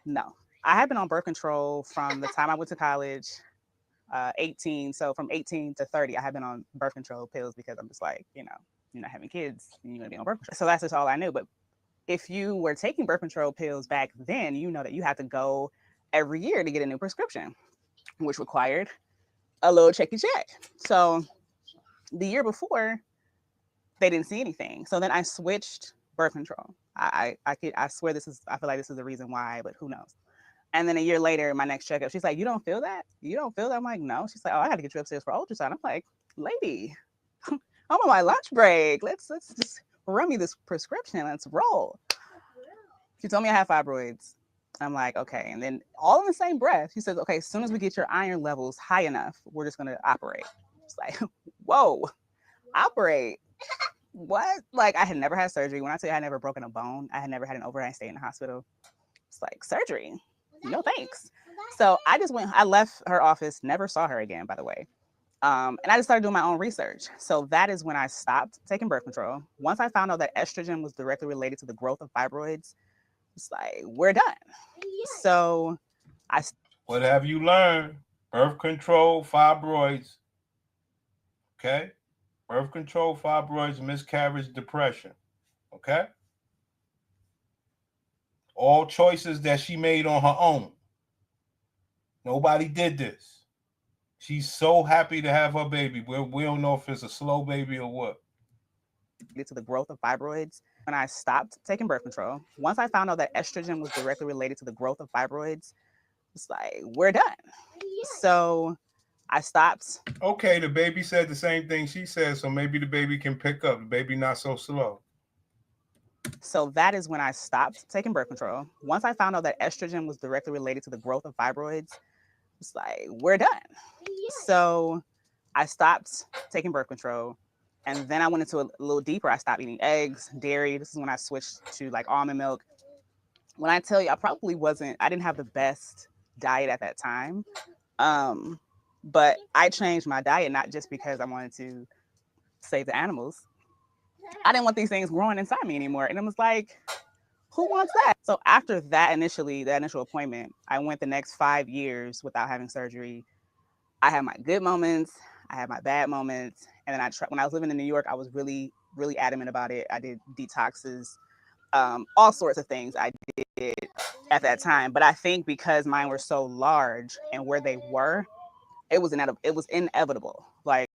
No, I had been on birth control from the time I went to college, 18. So from 18 to 30, I had been on birth control pills because I'm just like, you're not having kids and you're going to be on birth control. So that's just all I knew. But if you were taking birth control pills back then, you know that you had to go every year to get a new prescription, which required a little checky check. So the year before, they didn't see anything. So then I switched birth control. I swear I feel like this is the reason why, but who knows? And then a year later, my next checkup, she's like, "You don't feel that? You don't feel that?" I'm like, "No." She's like, "Oh, I got to get you upstairs for ultrasound." I'm like, "Lady, I'm on my lunch break. Let's just run me this prescription. Let's roll." She told me I have fibroids. I'm like, okay. And then all in the same breath, she says, "Okay, as soon as we get your iron levels high enough, we're just gonna operate." It's like, whoa, operate. What? Like, I had never had surgery. When I tell you I had never broken a bone, I had never had an overnight stay in the hospital. It's like, surgery? No thanks. So I left her office, never saw her again, by the way. And I just started doing my own research. So that is when I stopped taking birth control. Once I found out that estrogen was directly related to the growth of fibroids, it's like, we're done. So I, What have you learned? Birth control, fibroids. Okay? Birth control, fibroids, miscarriage, depression. Okay? All choices that she made on her own. Nobody did this. She's so happy to have her baby. We don't know if it's a slow baby or what. to the growth of fibroids. When I stopped taking birth control, once I found out that estrogen was directly related to the growth of fibroids, it's like, we're done. So I stopped. Okay, the baby said the same thing she said, so maybe the baby can pick up. The baby not so slow. So that is when I stopped taking birth control. Once I found out that estrogen was directly related to the growth of fibroids, it's like, we're done. So I stopped taking birth control. And then I went into a little deeper. I stopped eating eggs, dairy. This is when I switched to like almond milk. When I tell you, I didn't have the best diet at that time. Um, but I changed my diet not just because I wanted to save the animals. I didn't want these things growing inside me anymore. And it was like, who wants that? So after that initial appointment, I went the next 5 years without having surgery. I had my good moments, I had my bad moments, and then when I was living in New York, I was really, really adamant about it. I did detoxes, all sorts of things I did at that time. But I think because mine were so large and where they were, it was inevitable. Like